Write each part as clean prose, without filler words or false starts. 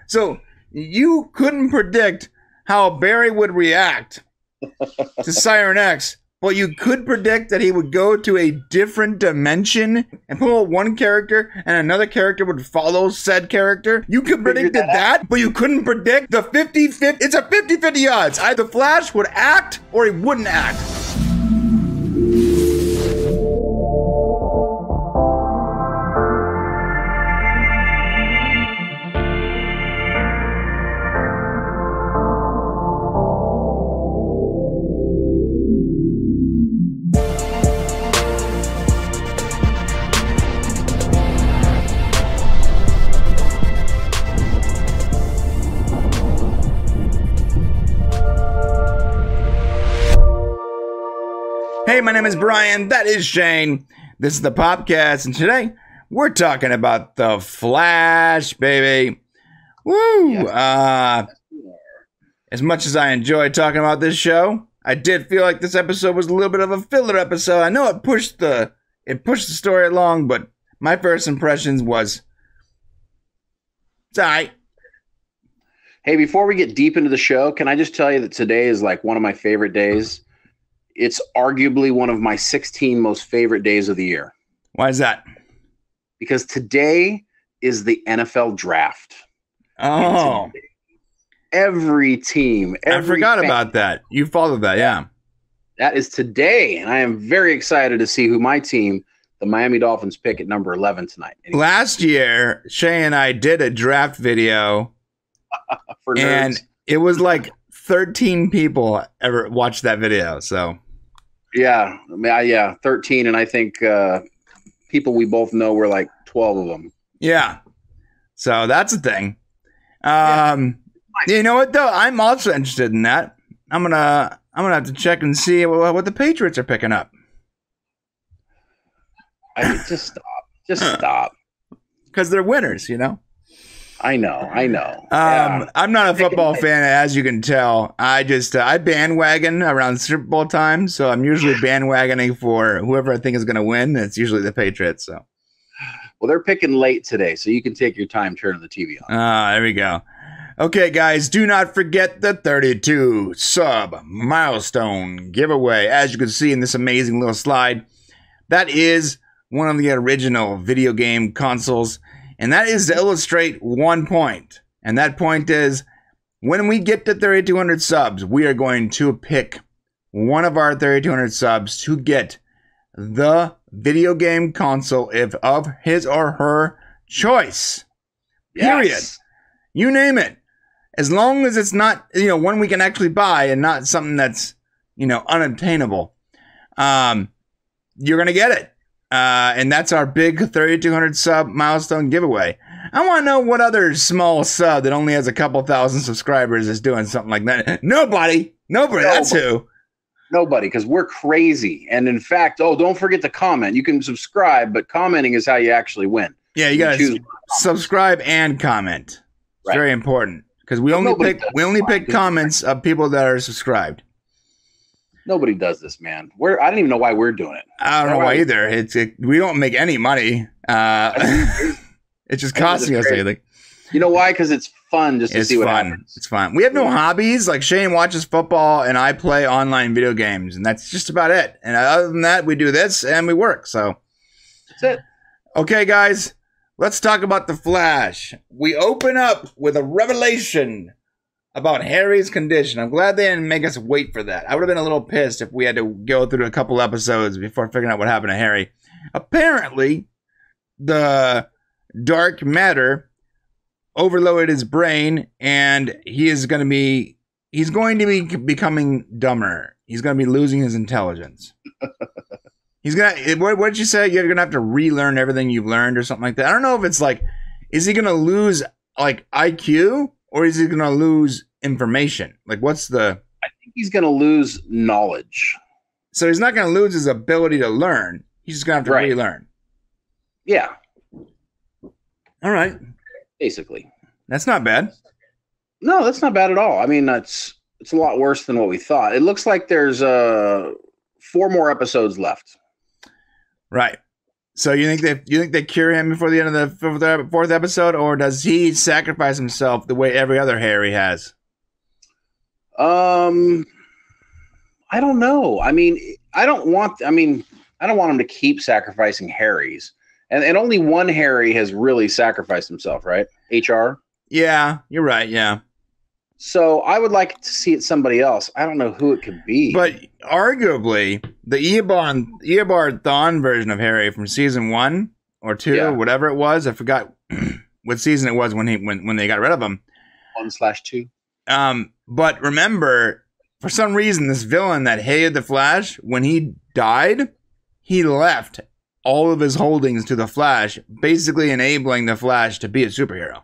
So you couldn't predict how Barry would react to Siren X, but you could predict that he would go to a different dimension and pull one character and another character would follow said character. You could predict that, but you couldn't predict the 50-50. It's a 50-50 odds. Either Flash would act or he wouldn't act. Hey, my name is Brian. That is Shane. This is the popcast, and today we're talking about the Flash, baby. Woo! Yes. As much as I enjoy talking about this show, I did feel like this episode was a little bit of a filler episode. I know it pushed the story along, but my first impressions was it's all right. Hey, before we get deep into the show, can I just tell you that today is like one of my favorite days? It's arguably one of my 16 most favorite days of the year. Why is that? Because today is the NFL draft. Oh. Every team. I forgot about that. You followed that, yeah. That is today, and I am very excited to see who my team, the Miami Dolphins, pick at number 11 tonight. Anyway. Last year, Shay and I did a draft video, For nerds. and it was like 13 people ever watched that video, so... Yeah, 13, and I think people we both know were like 12 of them. Yeah, so that's a thing. You know what though? I'm also interested in that. I'm gonna have to check and see what the Patriots are picking up. Just stop, because they're winners, you know. I know. I'm not a football fan, as you can tell. I bandwagon around Super Bowl time, so I'm usually bandwagoning for whoever I think is going to win. It's usually the Patriots. So, well, they're picking late today, so you can take your time turning the TV on. There we go. Okay, guys, do not forget the 32 sub milestone giveaway. As you can see in this amazing little slide, that is one of the original video game consoles. And that is to illustrate one point. And that point is, when we get to 3,200 subs, we are going to pick one of our 3,200 subs to get the video game console of his or her choice. Yes. Period. You name it. As long as it's not, one we can actually buy and not something that's, unobtainable. You're going to get it. And that's our big 3,200 sub milestone giveaway. I want to know what other small sub that only has a couple thousand subscribers is doing something like that. Nobody. That's who. Nobody, because we're crazy. And in fact, don't forget to comment. You can subscribe, but commenting is how you actually win. Yeah, you got to subscribe and comment. It's right. Very important because we only pick comments of people that are subscribed. Nobody does this, man. I don't even know why we're doing it. I don't know why either. We don't make any money. It's just costing us anything. You know why? Because it's fun just to see what happens. It's fun. We have no hobbies. Like Shane watches football and I play online video games, and that's just about it. And other than that, we do this and we work. So that's it. Okay, guys, let's talk about the Flash. We open up with a revelation about Harry's condition. I'm glad they didn't make us wait for that. I would have been a little pissed if we had to go through a couple episodes before figuring out what happened to Harry. Apparently, the dark matter overloaded his brain, and he's going to be becoming dumber. He's going to be losing his intelligence. What did you say? You're going to have to relearn everything you've learned or something like that. I don't know if it's like, is he going to lose like IQ? Or is he going to lose information? Like, I think he's going to lose knowledge. So he's not going to lose his ability to learn. He's just going to have to relearn. Yeah. All right. Basically. That's not bad. No, that's not bad at all. I mean, it's a lot worse than what we thought. It looks like there's 4 more episodes left. Right. So you think they cure him before the end of the fourth episode, or does he sacrifice himself the way every other Harry has? I don't know. I mean, I don't want him to keep sacrificing Harrys. And only one Harry has really sacrificed himself, right? HR? Yeah, you're right, yeah. So I would like to see it somebody else. I don't know who it could be. But arguably, the Eobard Thawne version of Harry from season 1 or 2, or whatever it was, I forgot what season it was when they got rid of him. 1/2. But remember, for some reason, this villain that hated the Flash, when he died, he left all of his holdings to the Flash, basically enabling the Flash to be a superhero.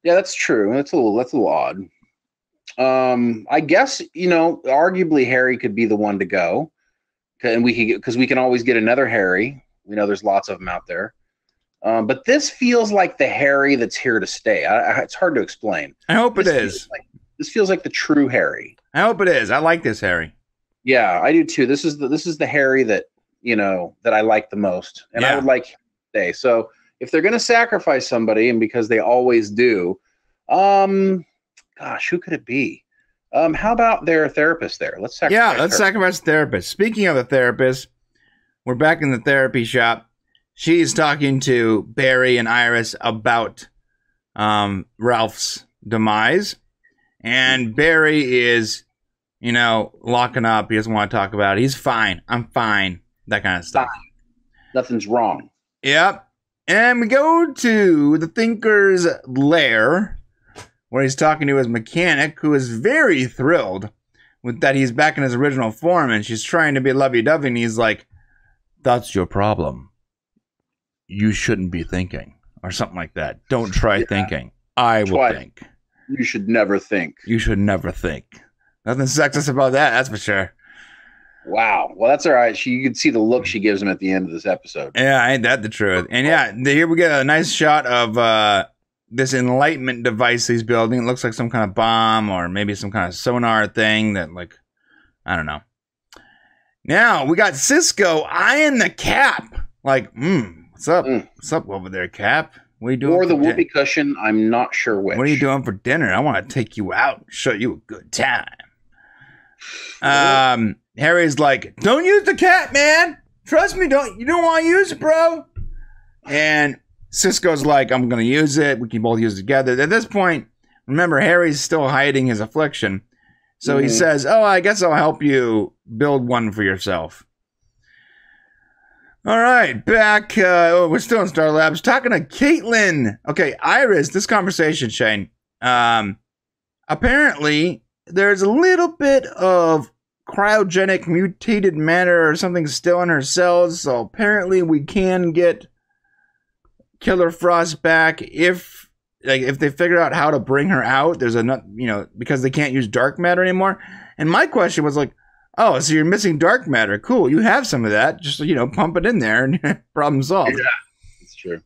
Yeah, that's true. That's a little odd. I guess, arguably Harry could be the one to go, and we can always get another Harry. We know there's lots of them out there. But this feels like the Harry that's here to stay. It's hard to explain. I hope it is. This feels like the true Harry. I hope it is. I like this Harry. Yeah, I do too. This is the Harry that that I like the most, and I would like him to stay. So if they're going to sacrifice somebody, and because they always do, gosh, who could it be? How about their therapist there? Let's sacrifice the therapist. Speaking of the therapist, we're back in the therapy shop. She's talking to Barry and Iris about Ralph's demise, and Barry is, locking up. He doesn't want to talk about it. He's fine. I'm fine. That kind of stuff. Fine. Nothing's wrong. Yep. And we go to the Thinker's lair, where he's talking to his mechanic, who is very thrilled with that he's back in his original form, and she's trying to be lovey-dovey, and he's like, "That's your problem. You shouldn't be thinking," or something like that. "Don't try thinking. I will think. You should never think. You should never think." Nothing sexist about that, that's for sure. Wow. Well, that's all right. You can see the look she gives him at the end of this episode. Yeah, ain't that the truth? And yeah, here we get a nice shot of this enlightenment device he's building. It looks like some kind of bomb or maybe some kind of sonar thing that, I don't know. Now, we got Cisco eyeing the Cap. Like, what's up? What's up over there, Cap? What are you doing? Or the whoopee cushion. I'm not sure which. What are you doing for dinner? I want to take you out, show you a good time. Harry's like, "Don't use the cat, man. Trust me, you don't want to use it, bro." And Cisco's like, "I'm going to use it. We can both use it together." At this point, remember, Harry's still hiding his affliction. So he says, "Oh, I guess I'll help you build one for yourself." All right, back. We're still in Star Labs, talking to Caitlin. Okay, Iris, this conversation, Shane. Apparently, there's a little bit of cryogenic mutated matter or something still in her cells. So apparently, we can get Killer Frost back if they figure out how to bring her out. There's because they can't use dark matter anymore. And my question was like, "Oh, so you're missing dark matter? Cool, you have some of that. Just pump it in there and problem solved." Yeah, that's true.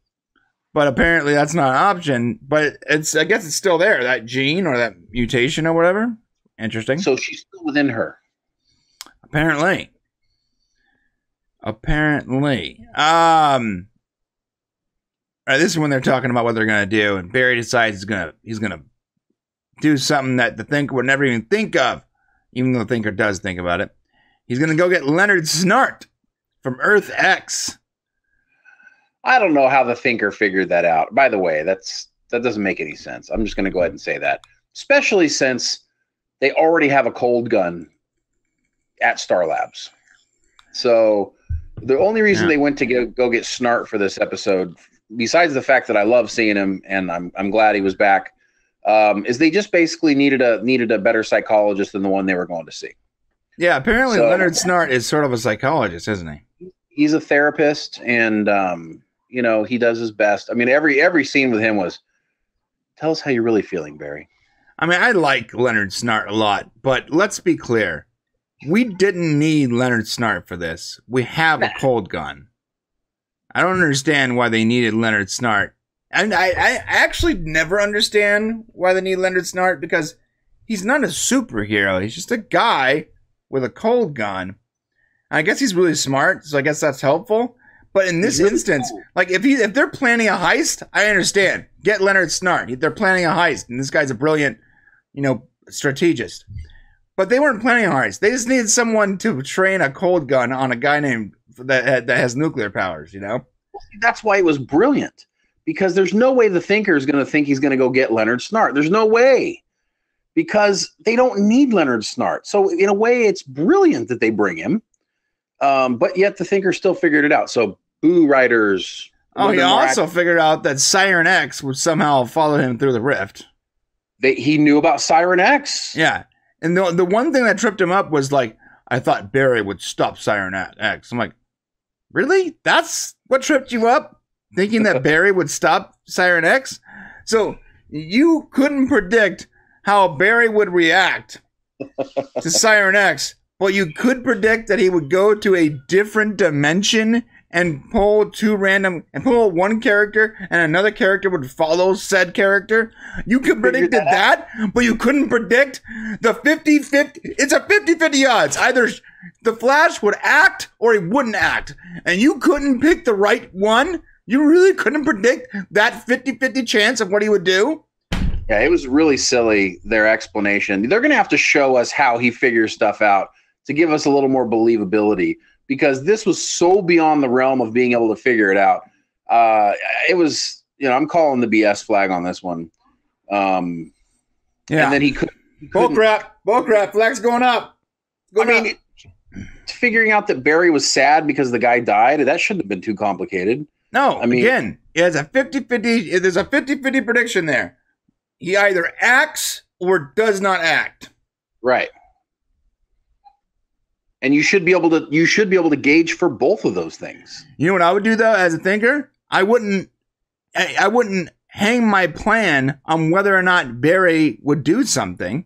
But apparently that's not an option. But I guess it's still there, that gene or that mutation or whatever. Interesting. So she's still within her. Apparently. All right, this is when they're talking about what they're gonna do, and Barry decides he's gonna do something that the Thinker would never even think of. Even though the Thinker does think about it. He's going to go get Leonard Snart from Earth X. I don't know how the Thinker figured that out. By the way, that doesn't make any sense. I'm just going to go ahead and say that. Especially since they already have a cold gun at Star Labs. So the only reason they went to go get Snart for this episode, besides the fact that I love seeing him and I'm glad he was back, is they just basically needed a better psychologist than the one they were going to see. Yeah, apparently Leonard Snart is sort of a psychologist, isn't he? He's a therapist, and he does his best. I mean, every scene with him was, "Tell us how you're really feeling, Barry." I mean, I like Leonard Snart a lot, but let's be clear. We didn't need Leonard Snart for this. We have a cold gun. I don't understand why they needed Leonard Snart. And I actually never understand why they need Leonard Snart, because he's not a superhero. He's just a guy with a cold gun. I guess he's really smart, so I guess that's helpful. But in this instance, like if they're planning a heist, I understand. Get Leonard Snart. They're planning a heist, and this guy's a brilliant, strategist. But they weren't planning a heist. They just needed someone to train a cold gun on a guy named that has nuclear powers. That's why it was brilliant, because there's no way the Thinker is going to think he's going to go get Leonard Snart. There's no way, because they don't need Leonard Snart. So in a way, it's brilliant that they bring him. But yet the Thinker still figured it out. So boo, writers. Oh, he also figured out that Siren X would somehow follow him through the rift. He knew about Siren X. Yeah. And the one thing that tripped him up was like, I thought Barry would stop Siren X. I'm like, really? That's what tripped you up? Thinking that Barry would stop Siren X? So you couldn't predict how Barry would react to Siren X, but you could predict that he would go to a different dimension and pull one character and another character would follow said character. You could predict that, but you couldn't predict the 50-50. It's a 50-50 odds. Either the Flash would act or he wouldn't act. And you couldn't pick the right one. You really couldn't predict that 50-50 chance of what he would do. Yeah, it was really silly, their explanation. They're going to have to show us how he figures stuff out to give us a little more believability, because this was so beyond the realm of being able to figure it out. It was, I'm calling the BS flag on this one. Yeah. And then he couldn't. Bullcrap, flag's going up. Figuring out that Barry was sad because the guy died, that shouldn't have been too complicated. No, again, there's a 50-50 prediction there. He either acts or does not act. Right. And you should be able to gauge for both of those things. You know what I would do though, as a thinker? I wouldn't hang my plan on whether or not Barry would do something.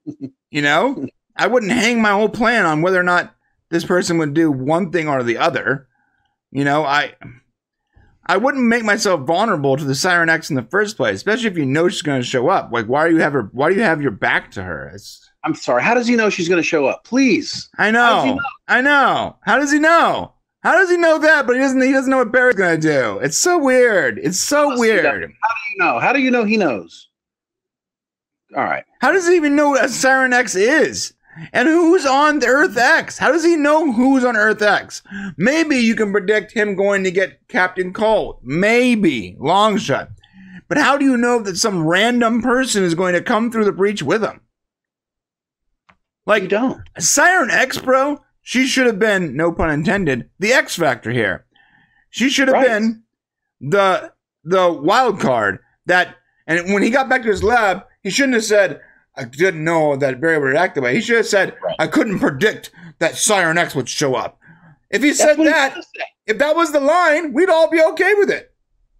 I wouldn't hang my whole plan on whether or not this person would do one thing or the other. I wouldn't make myself vulnerable to the Siren X in the first place, especially if you know she's going to show up. Like, why do you have your back to her? I'm sorry. How does he know she's going to show up? Please. I know. I know. How does he know? How does he know that? But he doesn't know what Barry's going to do. It's so weird. It's so weird. How do you know? How do you know he knows? All right. How does he even know what a Siren X is? And who's on Earth X? How does he know who's on Earth X? Maybe you can predict him going to get Captain Cold. Maybe. Long shot. But how do you know that some random person is going to come through the breach with him? Like, you don't. Siren X, bro, she should have been, no pun intended, the X Factor here. She should have been the wild card that, and when he got back to his lab, he shouldn't have said, I didn't know that Barry would react that way. He should have said, I couldn't predict that Siren X would show up. If he said that, if that was the line, we'd all be okay with it.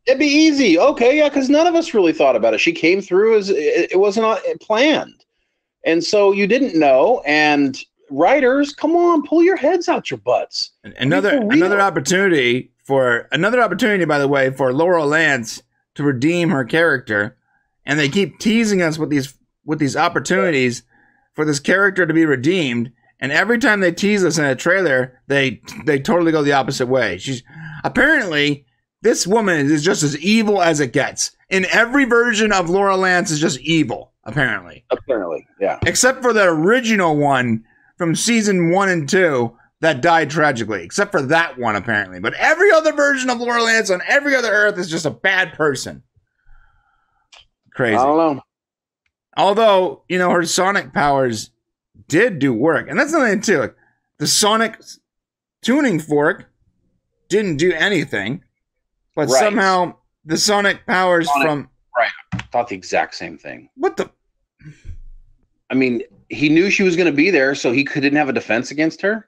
It'd be easy. Okay, yeah, because none of us really thought about it. She came through as it wasn't planned. And so you didn't know. And writers, come on, pull your heads out your butts. Another opportunity, by the way, for Laurel Lance to redeem her character. And they keep teasing us with these opportunities for this character to be redeemed. And every time they tease us in a trailer, they totally go the opposite way. Apparently, this woman is just as evil as it gets. In every version of Laura Lance is just evil, apparently. Apparently, yeah. Except for the original one from season 1 and 2 that died tragically. Except for that one, apparently. But every other version of Laura Lance on every other Earth is just a bad person. Crazy. I don't know. Although, her sonic powers did do work. And that's another thing, too. Like, the sonic tuning fork didn't do anything. But somehow, the sonic powers from... Right. I thought the exact same thing. What the... I mean, he knew she was going to be there, so he didn't have a defense against her?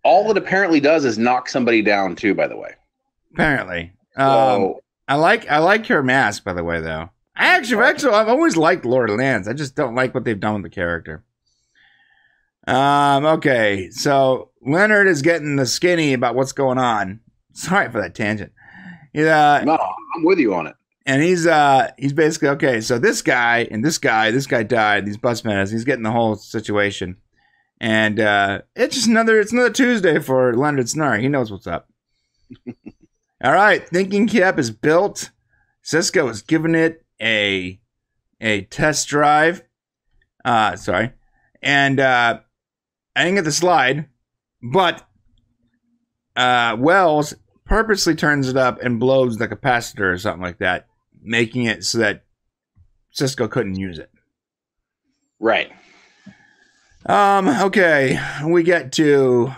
All it apparently does is knock somebody down, too, by the way. Apparently. I like her mask, by the way, though. I've always liked Laura Lance. I just don't like what they've done with the character. Okay, so Leonard is getting the skinny about what's going on. Sorry for that tangent. No, I'm with you on it. And he's basically, okay, so this guy died, these bus men, he's getting the whole situation. And it's another Tuesday for Leonard Snark. He knows what's up. All right, thinking cap is built. Cisco is giving it a test drive. And I didn't get the slide, but Wells purposely turns it up and blows the capacitor or something like that, making it so that Cisco couldn't use it. Right. Okay, we get to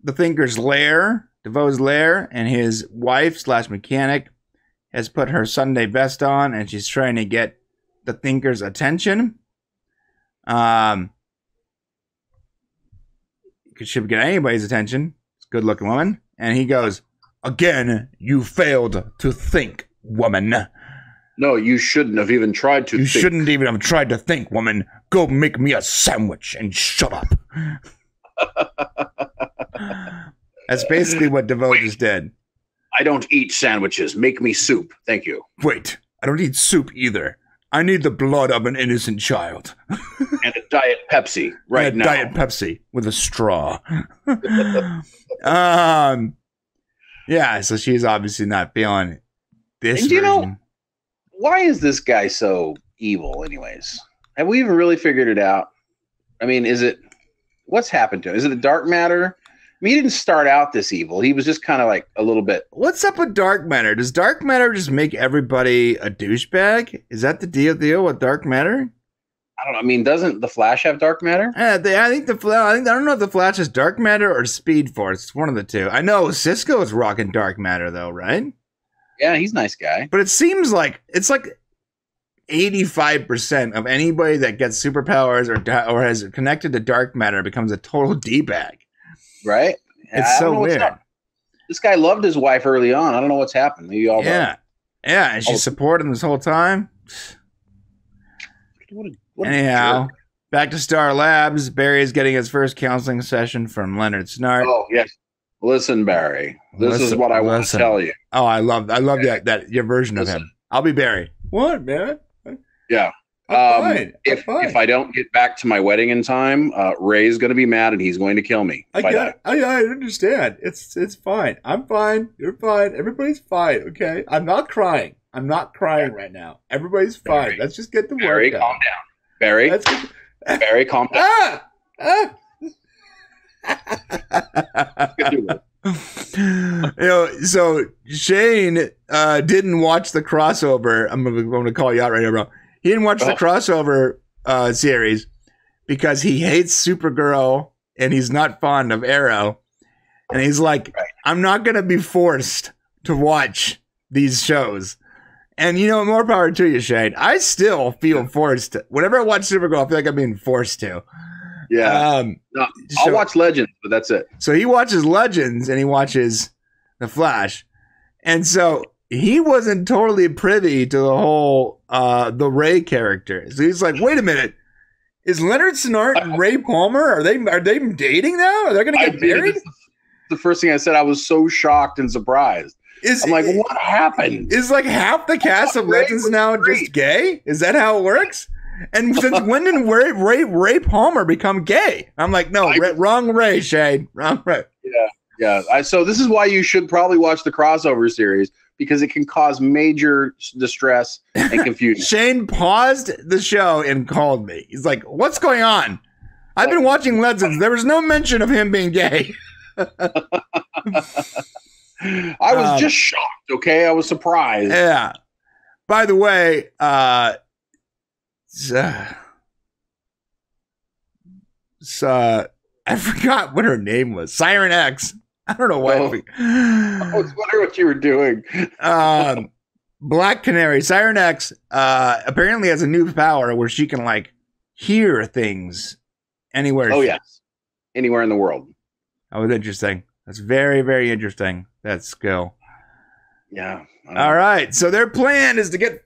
the Thinker's lair, DeVoe's lair, and his wife / mechanic has put her Sunday best on, and she's trying to get the Thinker's attention. Because she would get anybody's attention. It's a good-looking woman. And he goes, "Again, you failed to think, woman. No, you shouldn't have even tried to think. You shouldn't even have tried to think, woman. Go make me a sandwich and shut up." That's basically what DeVoe just did. I don't eat sandwiches. Make me soup. Thank you. Wait, I don't eat soup either. I need the blood of an innocent child. And a Diet Pepsi right and a now. Diet Pepsi with a straw. Yeah, so she's obviously not feeling this And you know, version. why is this guy so evil anyways? Have we even really figured it out? I mean, what's happened to him? Is it the dark matter? I mean, he didn't start out this evil. He was just kind of like a little bit. What's up with dark matter? Does dark matter just make everybody a douchebag? Is that the deal with dark matter? I don't know. I mean, doesn't the Flash have dark matter? I don't know if the Flash is dark matter or Speed Force. It's one of the two. I know Cisco is rocking dark matter though, right? Yeah, he's a nice guy. But it seems like it's like 85% of anybody that gets superpowers or has connected to dark matter becomes a total D-bag. Right? It's so weird. This guy loved his wife early on. I don't know what's happened. Maybe all Yeah, and she's supporting this whole time. What a Anyhow, jerk. back to Star Labs. Barry is getting his first counseling session from Leonard Snart. Oh, yes. Listen, Barry. This is what I want to tell you. Oh, I love that your version of him. I'll be Barry. What, man? Yeah. I'm fine. If I don't get back to my wedding in time, Ray's going to be mad and he's going to kill me. I understand. It's fine. I'm fine. You're fine. Everybody's fine. Okay. I'm not crying. I'm not crying right now. Everybody's fine. Barry. Let's just get the Barry, work done. calm down. Barry, Barry, calm down. So Shane didn't watch the crossover. I'm going to call you out right now, bro. He didn't watch the crossover series because he hates Supergirl and he's not fond of Arrow. And he's like, I'm not going to be forced to watch these shows. And, more power to you, Shane. I still feel forced. Whenever I watch Supergirl, I feel like I'm being forced to. Yeah. I'll watch Legends, but that's it. So he watches Legends and he watches The Flash. And so he wasn't totally privy to the whole the Ray character. So he's like, wait a minute. Is Leonard Snart and Ray Palmer, are they dating now? Are they going to get married? The first thing I said, I was so shocked and surprised. I'm like, what happened? Is like half the cast of Legends now just gay? Is that how it works? And since when did Ray Palmer become gay? I'm like, no, wrong Ray, Shane. Wrong Ray. Yeah. So this is why you should probably watch the crossover series, because it can cause major distress and confusion. Shane paused the show and called me. He's like, what's going on? I've been watching Legends. There was no mention of him being gay. I was just shocked, okay? I was surprised. Yeah. By the way, I forgot what her name was. Siren X. I don't know why. I was wondering what you were doing. Black Canary. Siren X apparently has a new power where she can, like, hear things anywhere. Oh, yes. Anywhere in the world. That was interesting. That's very, very interesting, that skill. Yeah. All right. So their plan is to get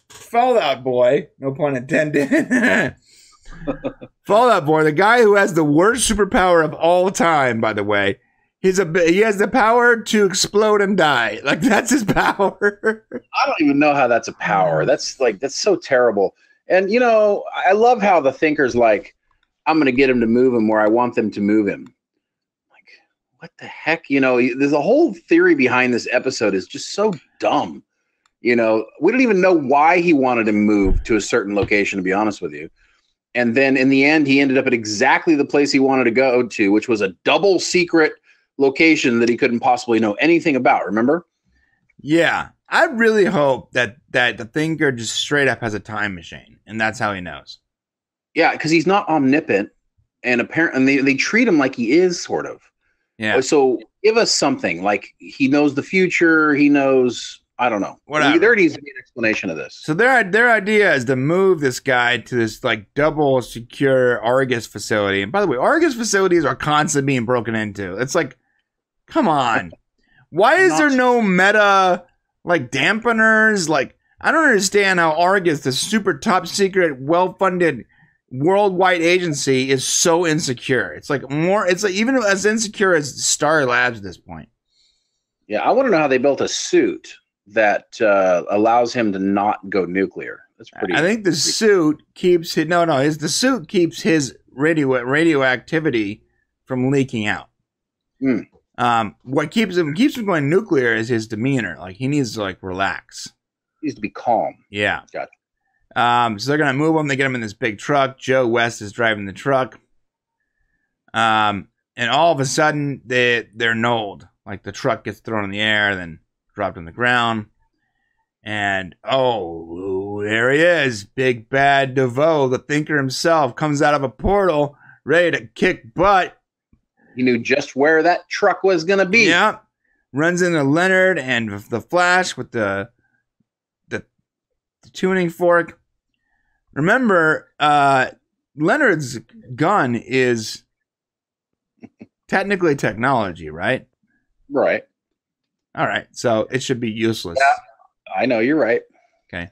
Fallout Boy, no pun intended. Fallout Boy, the guy who has the worst superpower of all time, by the way. He has the power to explode and die. Like, that's his power. I don't even know how that's a power. That's so terrible. And, I love how the Thinker's like, I'm going to get him to move him where I want them to move him. Like, what the heck? You know, there's a whole theory behind this episode is just so dumb. You know, we don't even know why he wanted to move to a certain location, to be honest with you. And then in the end, he ended up at exactly the place he wanted to go to, which was a double secret location that he couldn't possibly know anything about. Remember? Yeah. I really hope that the Thinker just straight up has a time machine, and that's how he knows. Yeah, because he's not omnipotent, and apparently they treat him like he is, sort of. Yeah. So give us something like he knows the future. He knows. I don't know. Whatever. There needs to be an explanation of this. So their idea is to move this guy to this like double secure Argus facility. And by the way, Argus facilities are constantly being broken into. It's like, come on. Why is there no meta like dampeners? Like, I don't understand how Argus, the super top secret, well-funded worldwide agency, is so insecure. It's like even as insecure as Star Labs at this point. Yeah, I want to know how they built a suit that allows him to not go nuclear. That's pretty. I think the suit keeps the suit keeps his radioactivity from leaking out. What keeps him going nuclear is his demeanor. Like, he needs to like relax. He needs to be calm. Yeah. Gotcha. So they're gonna move him. They get him in this big truck. Joe West is driving the truck. And all of a sudden they're nulled. Like, the truck gets thrown in the air, then dropped on the ground. And there he is. Big bad DeVoe, the Thinker himself, comes out of a portal, ready to kick butt. He knew just where that truck was going to be. Yeah. Runs into Leonard and the Flash with the tuning fork. Remember, Leonard's gun is technically technology, right? Right. All right. So it should be useless. Yeah, I know. You're right. Okay.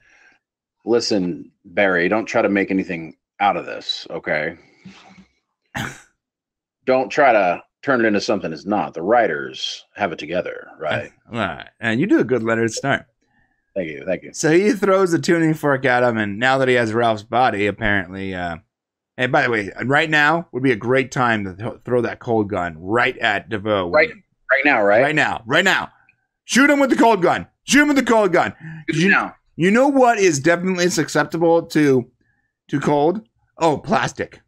Listen, Barry, don't try to make anything out of this, okay? Don't try to turn it into something it's not. The writers have it together, right? All right. And you do a good Leonard start. Thank you. Thank you. So he throws the tuning fork at him, and now that he has Ralph's body, apparently... and by the way, right now would be a great time to throw that cold gun right at DeVoe. Right now, right? Right now. Shoot him with the cold gun. You know what is definitely susceptible to cold? Oh, plastic.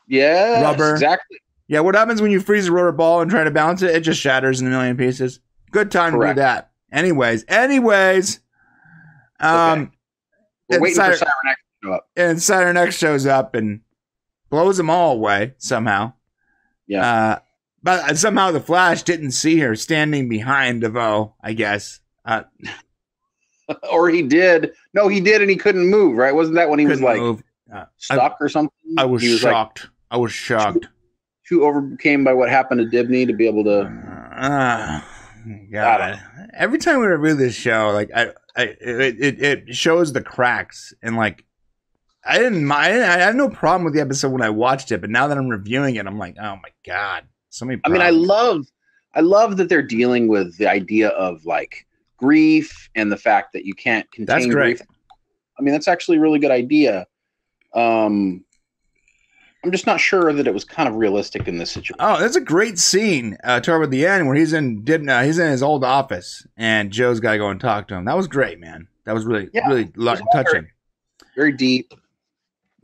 Yeah. Rubber. Exactly. Yeah, what happens when you freeze a rubber ball and try to balance it? It just shatters in a million pieces. Good time to do that. Anyways. Okay. We're waiting for Siren X to show up. And Siren X shows up and blows them all away somehow. Yeah. But somehow the Flash didn't see her standing behind DeVoe, I guess. Or he did. No, he did, and he couldn't move, right? Wasn't that when he was like stuck or something? I was shocked. I was shocked. Too overcame by what happened to Dibney to be able to. God. Every time we review this show, like it shows the cracks, and like I didn't mind. I had no problem with the episode when I watched it, but now that I'm reviewing it, I'm like, oh my God, so many problems. I mean, I love that they're dealing with the idea of like grief and the fact that you can't contain grief. I mean, that's actually a really good idea. I'm just not sure that it was kind of realistic in this situation. Oh, that's a great scene toward the end where he's in his old office and Joe's got to go and talk to him. That was great, man. That was really touching. Very deep.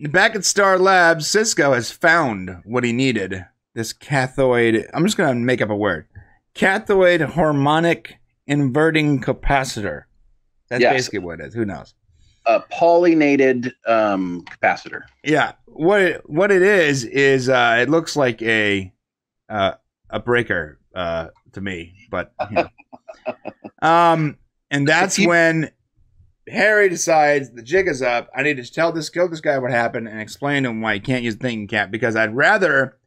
Back at Star Labs, Cisco has found what he needed. This cathode, I'm just going to make up a word. Cathode harmonic inverting capacitor. That's basically what it is. Who knows? A polynated capacitor. Yeah. What it is it looks like a breaker to me, but you know. And that's when Harry decides the jig is up. I need to kill this guy what happened and explain to him why he can't use the thinking cap, because I'd rather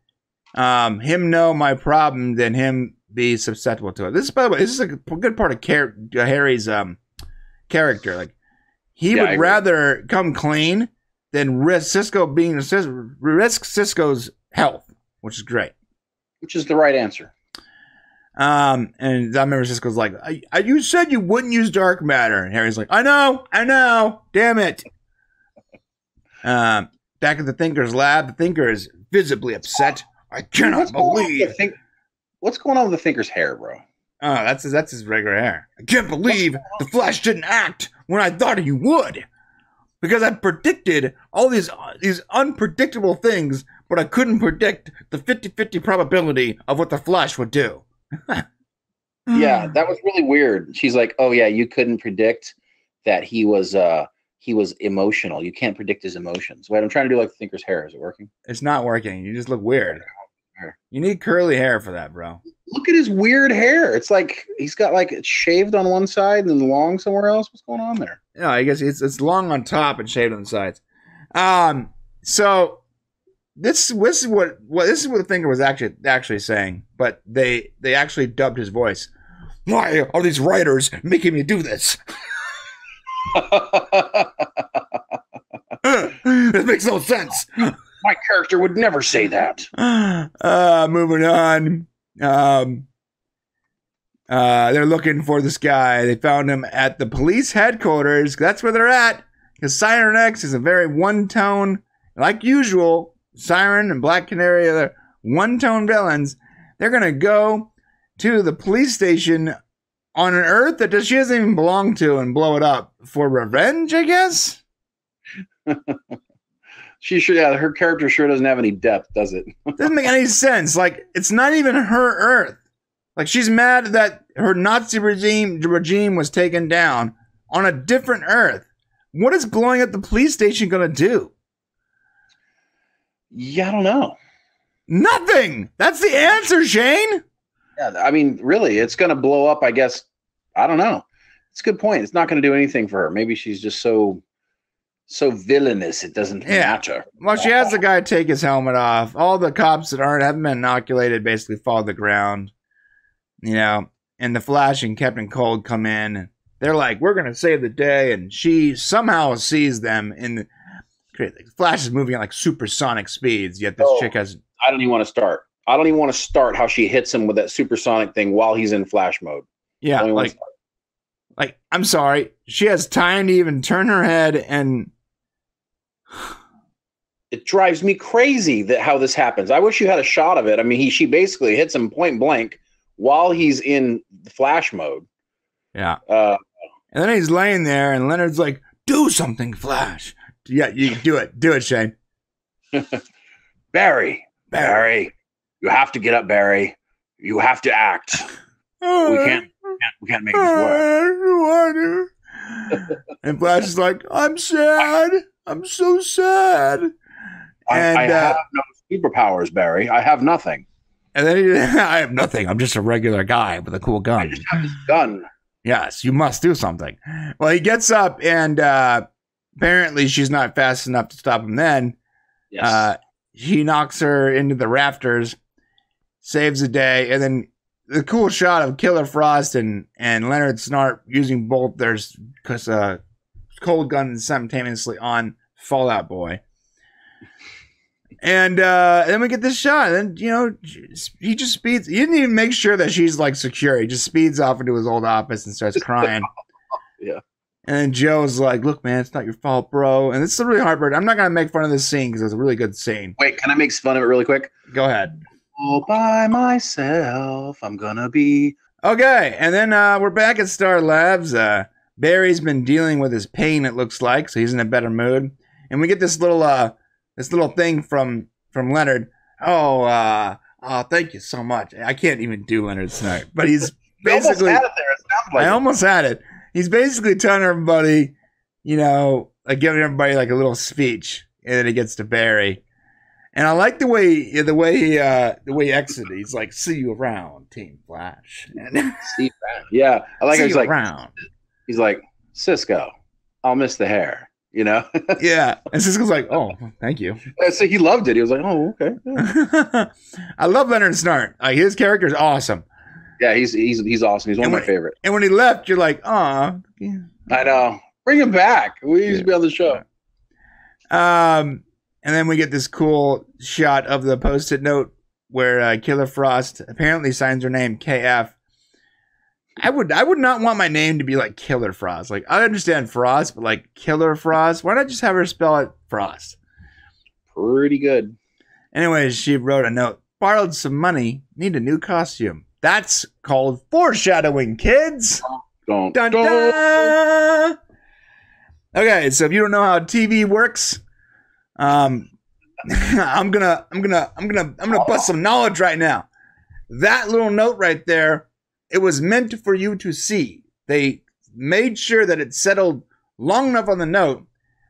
him know my problem than him be susceptible to it. This, by the way, this is a good part of Harry's character. Like, he would rather come clean than risk Cisco's health, which is great. Which is the right answer. And I remember Cisco's like, you said you wouldn't use dark matter. And Harry's like, I know, damn it. back at the Thinker's lab. The Thinker is visibly upset. I cannot believe. What's going on with the Thinker's hair, bro? Oh, that's his regular hair. I can't believe the Flash didn't act when I thought he would. Because I predicted all these unpredictable things, but I couldn't predict the 50-50 probability of what the Flash would do. Yeah, that was really weird. She's like, "Oh yeah, you couldn't predict that he was emotional. You can't predict his emotions." Wait, I'm trying to do like the Thinker's hair. Is it working? It's not working. You just look weird. You need curly hair for that, bro. Look at his weird hair. It's like he's got like it shaved on one side and then long somewhere else. What's going on there? Yeah, I guess it's long on top and shaved on the sides. So this is what the Thinker was actually saying, but they actually dubbed his voice. Why are these writers making me do this? This makes no sense. My character would never say that. Moving on. They're looking for this guy. They found him at the police headquarters. That's where they're at. Because Siren X is a very one-tone, like usual. Siren and Black Canary are one-tone villains. They're going to go to the police station on an Earth that she doesn't even belong to and blow it up for revenge, I guess? Her character sure doesn't have any depth, does it? Doesn't make any sense. Like, it's not even her Earth. Like, she's mad that her Nazi regime was taken down on a different Earth. What is blowing up the police station going to do? Yeah, I don't know. Nothing. That's the answer, Shane. Yeah, I mean, really, it's going to blow up, I guess. I don't know. It's a good point. It's not going to do anything for her. Maybe she's just so villainous it doesn't matter. Well, she has the guy take his helmet off. All the cops that haven't been inoculated basically fall to the ground. You know, and the Flash and Captain Cold come in. They're like, we're going to save the day. And she somehow sees them in the Flash is moving at like supersonic speeds. Yet this chick has. I don't even want to start how she hits him with that supersonic thing while he's in Flash mode. Yeah. Like, I'm sorry. She has time to even turn her head and. It drives me crazy that how this happens. I wish you had a shot of it. I mean, she basically hits him point blank while he's in Flash mode. Yeah. And then he's laying there, and Leonard's like, "Do something, Flash." Yeah, you do it. Do it, Shane. Barry, you have to get up, Barry. You have to act. We can't make this work. And Flash is like, "I'm sad. I'm so sad." I have no superpowers, Barry. I have nothing. And then I have nothing. I'm just a regular guy with a cool gun. I just have this gun. Yes, you must do something. Well, he gets up, and apparently she's not fast enough to stop him then. Yes. He knocks her into the rafters, saves the day, and then the cool shot of Killer Frost and Leonard Snart using both their cold guns simultaneously on Fallout Boy. And then we get this shot. And then, he just speeds. He didn't even make sure that she's like secure. He just speeds off into his old office and starts crying. Yeah. And then Joe's like, "Look, man, it's not your fault, bro." And it's really heartbreaking. I'm not going to make fun of this scene because it's a really good scene. Wait, can I make fun of it really quick? Go ahead. All by myself, I'm going to be. Okay. And then we're back at Star Labs. Barry's been dealing with his pain, it looks like, so he's in a better mood. And we get this little thing from Leonard. Oh, thank you so much. I can't even do Leonard Snart, but he's basically. Almost had it there. It sounds like I almost had it. He's basically telling everybody, like giving everybody like a little speech, and then he gets to Barry. And I like the way he exited. He's like, "See you around, Team Flash." See you around. Yeah, I like. See He's you like, around. He's like, "Cisco, I'll miss the hair." Yeah. And Cisco's like, "Oh, thank you." So he loved it. He was like, "Oh, okay." Yeah. I love Leonard Snart. Like, his character is awesome. Yeah, he's awesome. He's one of my favorite. And when he left, you're like, "Aw." I know. Bring him back. We used to be on the show. And then we get this cool shot of the Post-it note where Killer Frost apparently signs her name KF. I would not want my name to be like Killer Frost. Like, I understand Frost, but like Killer Frost, why not just have her spell it Frost? pretty good. Anyways, she wrote a note. Borrowed some money. Need a new costume. That's called foreshadowing, kids. Don't. Dun, dun. Okay, so if you don't know how TV works, I'm gonna bust some knowledge right now. That little note right there, it was meant for you to see. They made sure that it settled long enough on the note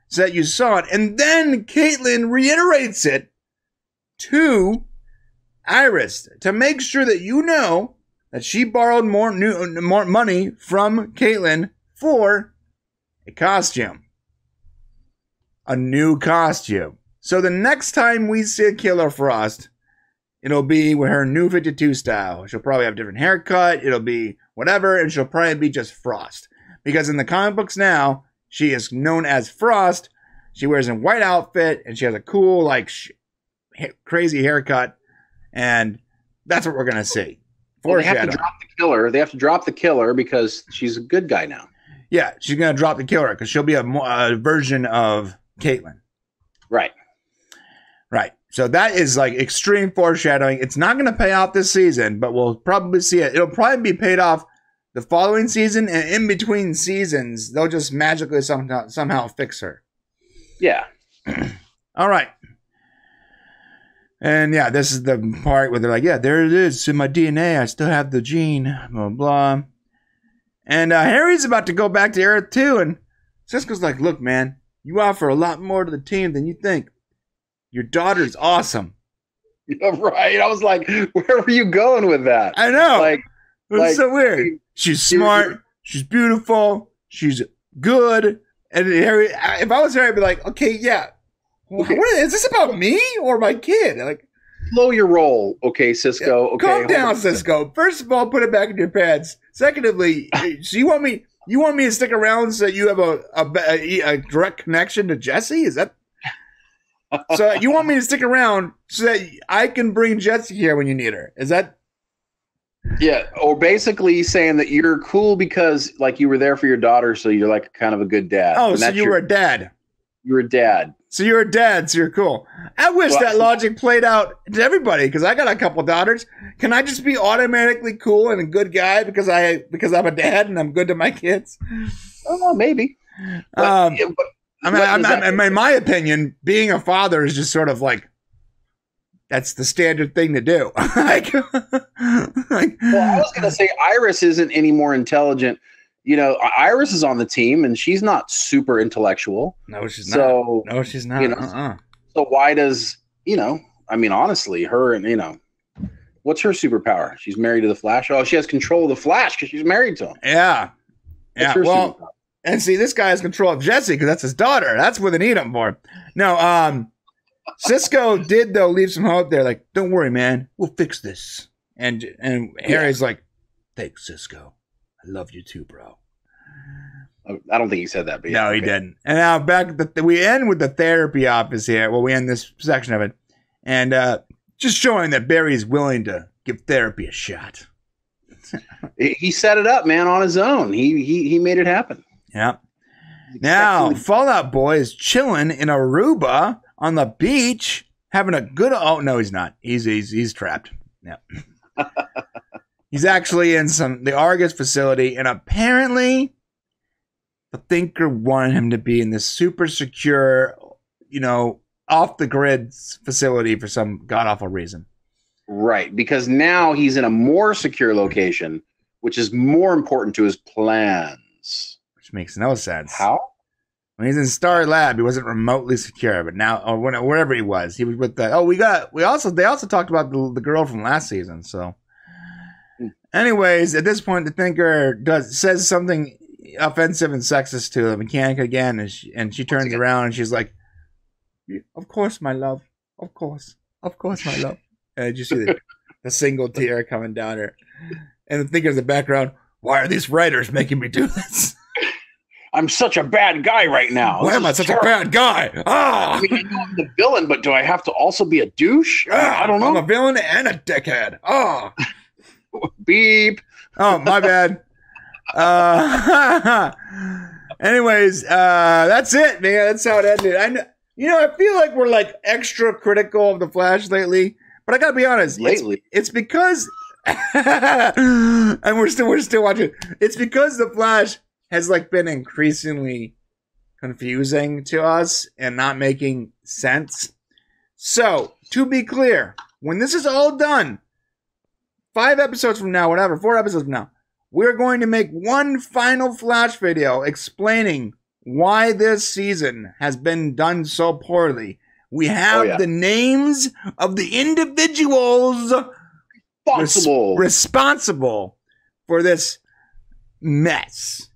so that you saw it, and then Caitlin reiterates it to Iris to make sure that you know that she borrowed more money from Caitlin for a costume. A new costume. So the next time we see Killer Frost, it'll be with her new 52 style. She'll probably have a different haircut. It'll be whatever, and she'll probably be just Frost. Because in the comic books now, she is known as Frost. She wears a white outfit, and she has a cool, like, crazy haircut. And that's what we're going to see. Well, they have to drop the killer. They have to drop the killer because she's a good guy now. Yeah, she's going to drop the killer because she'll be a version of Caitlin. Right. Right. So that is like extreme foreshadowing. It's not going to pay off this season, but we'll probably see it. It'll probably be paid off the following season, and in between seasons, they'll just magically somehow fix her. Yeah. All right. And yeah, this is the part where they're like, yeah, there it is. It's in my DNA. I still have the gene. Blah, blah. And Harry's about to go back to Earth too. And Cisco's like, look, man, you offer a lot more to the team than you think. Your daughter's awesome. Yeah, right. I was like, where were you going with that? I know. It's so weird. She's smart. She's beautiful. She's good. And Harry, if I was Harry, I'd be like, okay, yeah. What is this about me or my kid? Like, slow your roll, okay, Cisco. Okay, calm down, Cisco. First of all, put it back in your pants. Secondly, so you want me to stick around so that you have a direct connection to Jesse? Is that so? You want me to stick around so that I can bring Jesse here when you need her? Is that? Yeah, or basically saying that you're cool because like you were there for your daughter, so you're like kind of a good dad. Oh, so you were a dad. You're a dad. So you're a dad, so you're cool. I wish that logic played out to everybody because I got a couple daughters. Can I just be automatically cool and a good guy because I'm a dad and I'm good to my kids? Oh, maybe. In my opinion, being a father is just sort of like that's the standard thing to do. Well, I was going to say Iris isn't any more intelligent. You know, Iris is on the team, and she's not super intellectual. No, she's not. No, she's not. You know, so why does, honestly, her and, what's her superpower? She's married to the Flash. Oh, she has control of the Flash because she's married to him. Yeah. Well, and see, this guy has control of Jesse because that's his daughter. That's what they need him for. No, Cisco did, though, leave some hope there. Like, don't worry, man. We'll fix this. And Harry's like, thanks, Cisco. I love you too, bro. I don't think he said that, but no, he didn't. And now we end with the therapy office here. Well, we end this section of it, and just showing that Barry's willing to give therapy a shot. He set it up, man, on his own. He made it happen. Yeah. Now, Fallout Boy is chilling in Aruba on the beach, having a good. Oh no, he's not. He's trapped. Yeah. He's actually in the Argus facility, and apparently the Thinker wanted him to be in this super secure, off the grid facility for some god-awful reason. Right, because now he's in a more secure location, which is more important to his plans. Which makes no sense. How? When he's in Star Lab, he wasn't remotely secure, but now, or wherever he was with the. Oh, they also talked about the girl from last season, so. Anyways, at this point, the Thinker says something offensive and sexist to the mechanic again, and she turns around and she's like, "Of course, my love. Of course, my love." And you see the single tear coming down her, and the Thinker's in the background. Why are these writers making me do this? I'm such a bad guy right now. Why am I such a bad guy? Ah! I know I'm the villain, but do I have to also be a douche? I don't know. I'm a villain and a dickhead. Oh. Beep. Oh, my bad. Anyways, that's it, man. That's how it ended. You know, I feel like we're like extra critical of the Flash lately, but I gotta be honest. It's because, and we're still watching. It's because the Flash has like been increasingly confusing to us and not making sense. So, to be clear, when this is all done, 5 episodes from now, whatever, 4 episodes from now, we're going to make one final Flash video explaining why this season has been done so poorly. We have the names of the individuals responsible for this mess.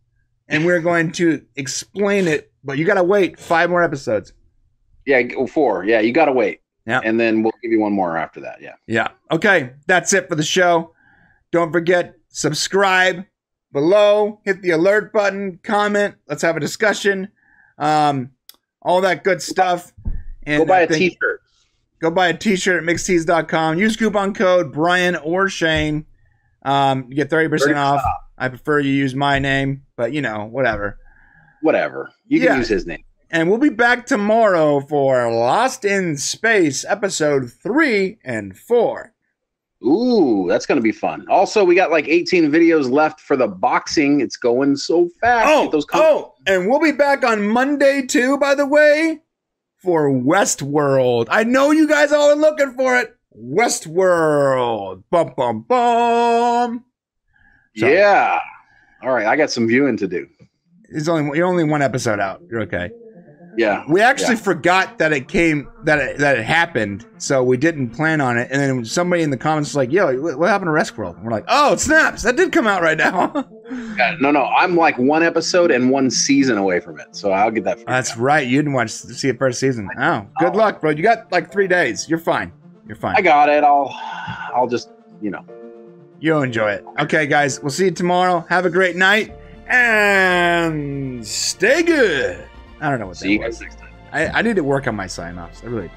And we're going to explain it, but you got to wait 5 more episodes. Yeah, 4. Yeah, you got to wait. Yeah. And then we'll give you one more after that. Yeah. Yeah. Okay, that's it for the show. Don't forget, subscribe below, hit the alert button, comment, let's have a discussion, all that good stuff. And go buy a t-shirt. Go buy a t-shirt at mixtees.com. Use coupon code Brian or Shane. You get 30% off. I prefer you use my name, but you know, whatever. You can use his name. And we'll be back tomorrow for Lost in Space, episode 3 and 4. Ooh, that's going to be fun. Also, we got like 18 videos left for the boxing. It's going so fast. And we'll be back on Monday too, by the way, for Westworld. I know you guys all are looking for it. Westworld. Bum, bum, bum. So, yeah. All right, I got some viewing to do. You're only 1 episode out. You're okay. Yeah. We actually forgot that it happened, so we didn't plan on it. And then somebody in the comments was like, yo, what happened to Westworld? And we're like, oh, it snaps. That did come out right now. No. I'm like 1 episode and 1 season away from it. So I'll get that. That's right. You didn't see it first season. Oh, good luck, bro. You got like 3 days. You're fine. I got it. I'll just, You'll enjoy it. Okay, guys. We'll see you tomorrow. Have a great night. And stay good. I don't know what that was. See you guys next time. I need to work on my sign-offs. I really do.